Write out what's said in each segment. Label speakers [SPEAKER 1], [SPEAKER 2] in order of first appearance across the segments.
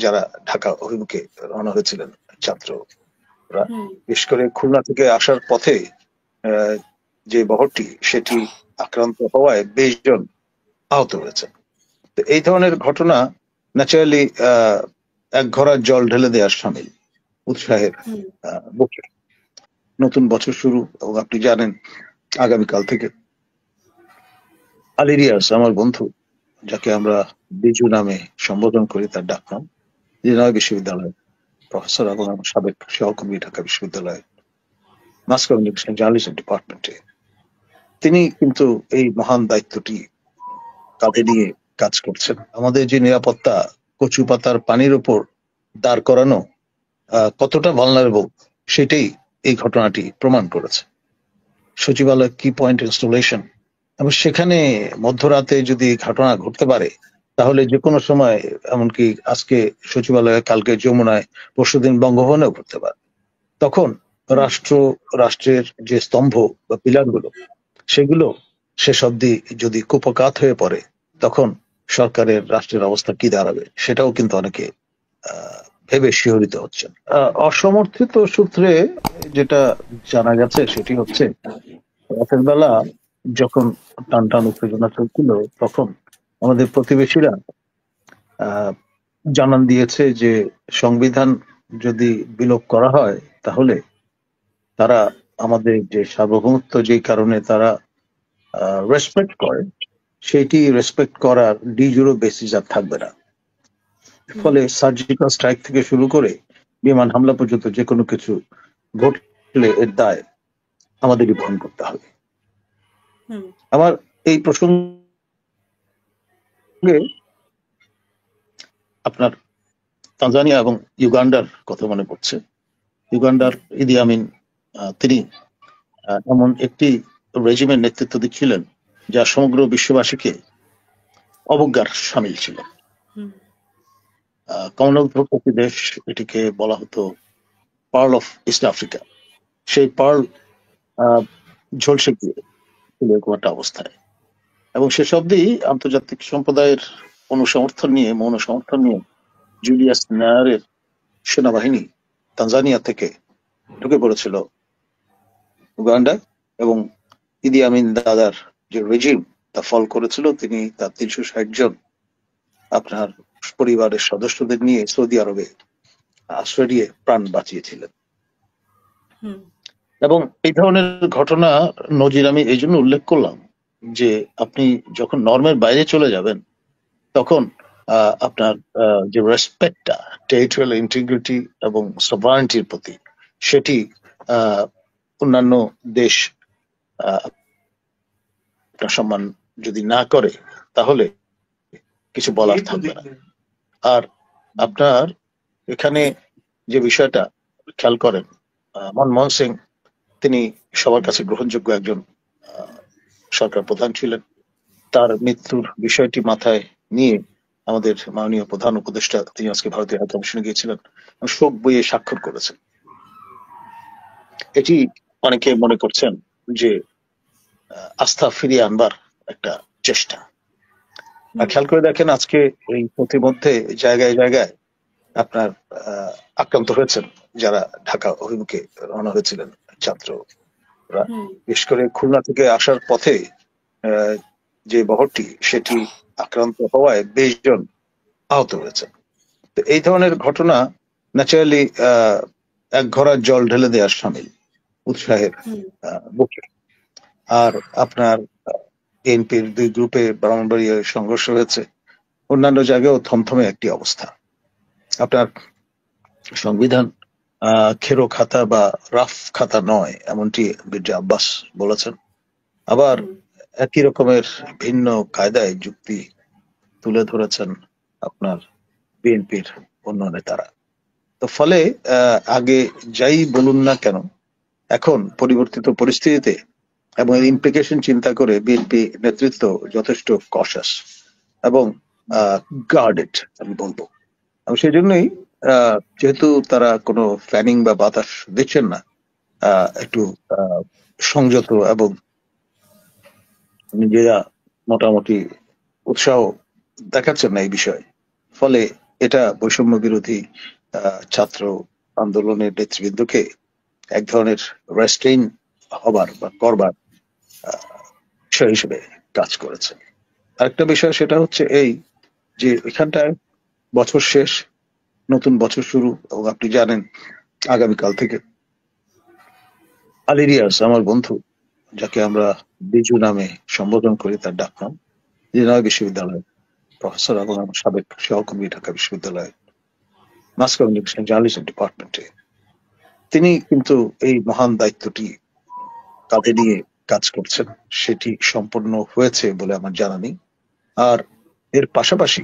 [SPEAKER 1] যারা ঢাকা অভিমুখে রওনা হয়েছিলেন ছাত্ররা, বিশেষ করে খুলনা থেকে আসার পথে যে বহরটি সেটি আক্রান্ত হওয়ায় 20 জন আহত হয়েছে। তো এই ধরনের ঘটনা ন্যাচারালি এক ঘোড়া জল ঢেলে দেওয়ার সামিল উৎসাহের বুকে। নতুন বছর শুরু, এবং আপনি জানেন আগামীকাল থেকে আলিরিয়াস আমার বন্ধু, যাকে আমরা বিজু নামে সম্বোধন করি, তার ডাকনাম, নয় বিশ্ববিদ্যালয়ের প্রফেসর এবং আমার সাবেক সহকর্মী ঢাকা বিশ্ববিদ্যালয়ের মাস কমিউনিকেশন জার্নালিজম ডিপার্টমেন্টে, তিনি কিন্তু এই মহান দায়িত্বটি কাঁধে নিয়ে কাজ করছেন। আমাদের যে নিরাপত্তা কচু পাতার পানির উপর দাঁড় করানো কতটা ভালনারেবল, সেটাই এই ঘটনাটি প্রমাণ করেছে। সচিবালয় কি পয়েন্ট ইনস্টলেশন, এবং সেখানে মধ্যরাতে যদি ঘটনা ঘটতে পারে, তাহলে যে কোনো সময়, এমনকি আজকে সচিবালয়ে, কালকে যমুনায়, পরশুদিন বঙ্গভবনেও ঘটতে পারে। তখন রাষ্ট্রের যে স্তম্ভ বা পিলারগুলো, সেগুলো শেষ অব্দি যদি কুপকাত হয়ে পড়ে, তখন সরকারের, রাষ্ট্রের অবস্থা কি দাঁড়াবে, সেটাও কিন্তু অনেকে ভেবে শিহরিত হচ্ছেন। অসমর্থিত সূত্রে যেটা জানা গেছে সেটি হচ্ছে, রাতের বেলা যখন টান টান উত্তেজনা চলছিল, তখন আমাদের প্রতিবেশীরা জানান দিয়েছে যে সংবিধান যদি বিলোপ করা হয়, তাহলে তারা আমাদের যে সার্বভৌমত্ব, যেই কারণে তারা রেসপেক্ট করে, সেটি রেসপেক্ট করার ডিজুরো বেসিস আর থাকবে না। ফলে সার্জিক্যাল স্ট্রাইক থেকে শুরু করে বিমান হামলা পর্যন্ত যে কোনো কিছু ঘটলে এর দায় আমাদেরই বহন করতে হবে। আমার এই প্রসঙ্গে আপনার তানজানিয়া এবং ইউগান্ডার কথা মনে পড়ছে। ইউগান্ডার ইদি আমিন, তিনি এমন একটি রেজিমের নেতৃত্ব দিচ্ছিলেন যা সমগ্র বিশ্ববাসীকে অবজ্ঞার সামিল ছিল। কমনওয়েলথ ভুক্তভোগী দেশ, এটিকে বলা হতো পার্ল অফ ইস্ট আফ্রিকা। সেই পার্ল ঝলসে গিয়ে ছিল এরকম একটা অবস্থায়, এবং শেষ অব্দি আন্তর্জাতিক সম্প্রদায়ের মৌন সমর্থন নিয়ে জুলিয়াস নায়ারের সেনাবাহিনী তানজানিয়া থেকে ঢুকে পড়েছিল উগান্ডায়, এবং ইদি আমিন দাদার যে রেজিম তা ফল করেছিল। তিনি তার 360 জন আপনার পরিবারের সদস্যদের নিয়ে সৌদি আরবে আশ্রয় নিয়ে প্রাণ বাঁচিয়েছিলেন। এবং এই ধরনের ঘটনা নজির আমি এই জন্য উল্লেখ করলাম যে আপনি যখন নর্মের বাইরে চলে যাবেন, তখন আপনার যে রেসপেক্টটা টেরিটোরিয়াল ইন্টিগ্রিটি এবং সভারেন্টির প্রতি, সেটি অন্যান্য দেশ আপনার সম্মান যদি না করে, তাহলে কিছু বলার থাকবে না। আর আপনার এখানে যে বিষয়টা খেয়াল করেন, মনমোহন সিং, তিনি সবার কাছে গ্রহণযোগ্য একজন সরকার প্রধান ছিলেন। তার মৃত্যুর বিষয়টি মাথায় নিয়ে আমাদের মাননীয় প্রধান উপদেষ্টা, তিনি আজকে ভারতীয় হাই কমিশনে গিয়েছিলেন, শোক বইয়ে স্বাক্ষর করেছেন। এটি অনেকে মনে করছেন যে আস্থা ফিরিয়ে আনবার একটা চেষ্টা। আর খেয়াল করে দেখেন, আজকে এই প্রতিমধ্যে জায়গায় জায়গায় আপনার আক্রান্ত হয়েছেন যারা ঢাকা অভিমুখে রওনা হয়েছিলেন ছাত্ররা, বিশেষ করে খুলনা থেকে আসার পথে যে বহরটি সেটি আক্রান্ত হওয়ায় 20 জন আহত হয়েছে। তো এই ধরনের ঘটনা ন্যাচারালি এক ঘোড়া জল ঢেলে দেওয়ার সামিল উৎসাহের বুকে। আর আপনার বিএনপির 2 গ্রুপে ব্রাহ্মণবাড়িয়ায় সংঘর্ষ হয়েছে, অন্যান্য জায়গায়ও থমথমে একটি অবস্থা। আপনার সংবিধান খেরো খাতা বা রাফ খাতা নয়, এমনটি মির্জা আব্বাস বলেছেন। আবার একই রকমের ভিন্ন কায়দায় যুক্তি তুলে ধরেছেন আপনার বিএনপির অন্য নেতারা। তো ফলে আগে যাই বলুন না কেন, এখন পরিবর্তিত পরিস্থিতিতে এবং ইমপ্লিকেশন চিন্তা করে বিএনপি নেতৃত্ব যথেষ্ট কশাস এবং গার্ডেড আমি বলবো। এবং সেই জন্যই যেহেতু তারা কোনো ফ্যানিং বা বাতাস দিচ্ছেন না, একটু সংযত এবং নিজেরা মোটামুটি উৎসাহ দেখাচ্ছেন না এই বিষয়ে। ফলে এটা বৈষম্য বিরোধী ছাত্র আন্দোলনের নেতৃবৃন্দকে এক ধরনের রেস্ট্রেইন হবার বা করবার বিষয় হিসেবে কাজ করেছে। আরেকটা বিষয় সেটা হচ্ছে এই যে এখানটায় বছর শেষ, নতুন বছর শুরু, এবং আপনি জানেন আগামীকাল থেকে আলিরিয়াস আমার বন্ধু, যাকে আমরা বিজু নামে সম্বোধন করি, তার ডাকনাম, জেনারেল বিশ্ববিদ্যালয়ের প্রফেসর এবং আমার সাবেক সহকর্মী ঢাকা বিশ্ববিদ্যালয়ের মাস কমিউনিকেশন জার্নালিজম ডিপার্টমেন্টে, তিনি কিন্তু এই মহান দায়িত্বটি কাঁধে নিয়ে কাজ করছেন। সেটি সম্পন্ন হয়েছে বলে আমার জানা নেই। আর এর পাশাপাশি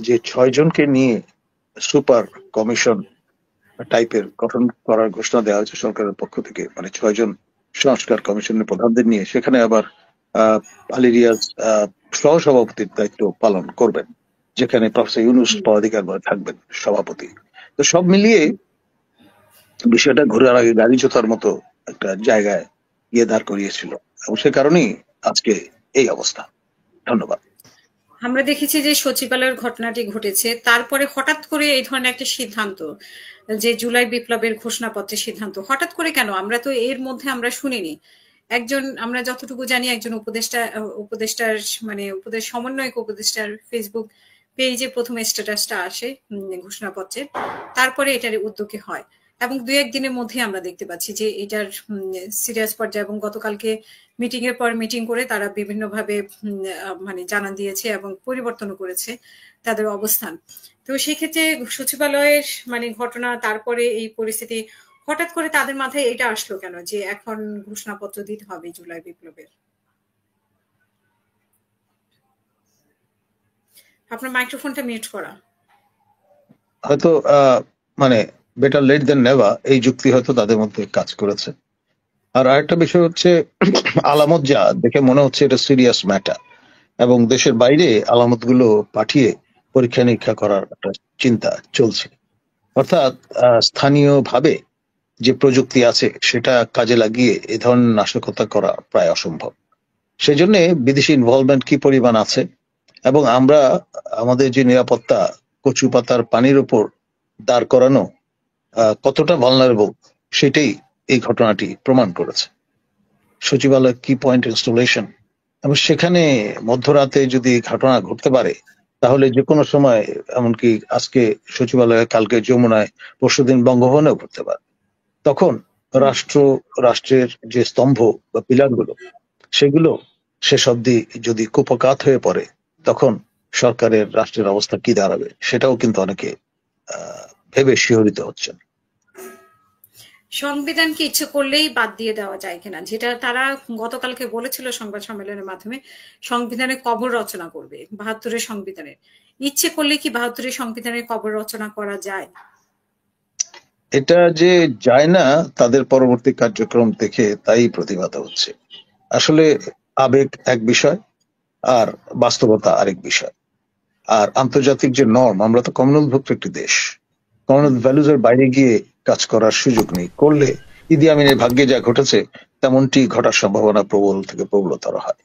[SPEAKER 1] যে 6 জনকে নিয়ে সুপার কমিশন টাইপের গঠন করার ঘোষণা দেওয়া হয়েছে সরকারের পক্ষ থেকে, মানে 6 জন সংস্কার কমিশনের প্রধানদের নিয়ে, সেখানে আবার আলী রিয়াজ সহসভাপতির দায়িত্ব পালন করবেন, যেখানে প্রফেসর ইউনূস পদাধিকার থাকবেন সভাপতি। তো সব মিলিয়ে বিষয়টা ঘোরার আগে গাড়ি জোতার মতো একটা জায়গায় গিয়ে দাঁড় করিয়েছিল, এবং সে কারণেই আজকে এই অবস্থা। ধন্যবাদ।
[SPEAKER 2] আমরা দেখেছি যে সচিবালয়ের ঘটনাটি ঘটেছে, তারপরে হঠাৎ করে এই ধরনের একটা সিদ্ধান্ত, যে জুলাই বিপ্লবের ঘোষণাপত্রের সিদ্ধান্ত হঠাৎ করে কেন? আমরা তো এর মধ্যে আমরা শুনিনি। একজন, আমরা যতটুকু জানি, একজন উপদেষ্টার মানে উপদেশ সমন্বয়ক উপদেষ্টার ফেসবুক পেজে প্রথম স্ট্যাটাসটা আসে ঘোষণাপত্রের, তারপরে এটার উদ্যোগে হয়, এবং 2-1 দিনের মধ্যে আমরা দেখতে পাচ্ছি যে এটার সিরিয়াস পর্যায়ে, এবং গতকালকে মিটিং এর পর মিটিং করে তারা বিভিন্নভাবে মানে জানান দিয়েছে এবং পরিবর্তনও করেছে তাদের অবস্থান। তো সেক্ষেত্রে সচিবালয়ের মানে ঘটনা, তারপরে এই পরিস্থিতি, হঠাৎ করে তাদের মাথায় এটা আসলো কেন যে এখন ঘোষণাপত্র দিতে হবে জুলাই বিপ্লবের? আপনার মাইক্রোফোনটা মিউট করা।
[SPEAKER 1] হয়তো মানে বেটার লেট দেন নেভার, এই যুক্তি হয়তো তাদের মধ্যে কাজ করেছে। আর আরেকটা বিষয় হচ্ছে, আলামত যা দেখে মনে হচ্ছে এটা সিরিয়াস ম্যাটার, এবং দেশের বাইরে আলামত গুলো পাঠিয়ে পরীক্ষা নিরীক্ষা করার একটা চিন্তা চলছে। অর্থাৎ স্থানীয়ভাবে যে প্রযুক্তি আছে সেটা কাজে লাগিয়ে এ ধরনের নাশকতা করা প্রায় অসম্ভব। সেজন্য বিদেশি ইনভলভমেন্ট কি পরিমাণ আছে, এবং আমরা আমাদের যে নিরাপত্তা কচু পাতার পানির উপর দাঁড় করানো কতটা ভালনারেবল, সেটাই এই ঘটনাটি প্রমাণ করেছে। সচিবালয় কি পয়েন্ট ইনস্টলেশন, এবং সেখানে মধ্যরাতে যদি রাতে ঘটতে পারে, তাহলে যে কোনো সময়, এমনকি আজকে সচিবালয়ে, কালকে যমুনায়, পরশুদিন বঙ্গভবনেও ঘটতে পারে। তখন রাষ্ট্রের যে স্তম্ভ বা পিলার গুলো, সেগুলো শেষ অব্দি যদি কুপকাত হয়ে পড়ে, তখন সরকারের, রাষ্ট্রের অবস্থা কি দাঁড়াবে, সেটাও কিন্তু অনেকে ভেবে শিহরিত হচ্ছেন।
[SPEAKER 2] সংবিধানকে ইচ্ছে করলেই বাদ দিয়ে দেওয়া যায় কিনা, যেটা তারা গতকালকে বলেছিল সংবাদ সম্মেলনের মাধ্যমে, সংবিধানে কবর রচনা করবে ৭২-এর সংবিধানের। ইচ্ছে করলে কি ৭২-এর সংবিধানের কবর রচনা করা যায়?
[SPEAKER 1] এটা যে যায় না, তাদের পরবর্তী কার্যক্রম দেখে তাই প্রতিভাত হচ্ছে। আসলে আবেগ এক বিষয়, আর বাস্তবতা আরেক বিষয়। আর আন্তর্জাতিক যে নর্ম, আমরা তো কমনওয়েলথভুক্ত একটি দেশ, কমনওয়েলথ ভ্যালুজ এর বাইরে গিয়ে কাজ করার সুযোগ নেই। করলে ইদি আমিনের ভাগ্যে যা ঘটেছে তেমনটি ঘটার সম্ভাবনা প্রবল থেকে প্রবলতর হয়।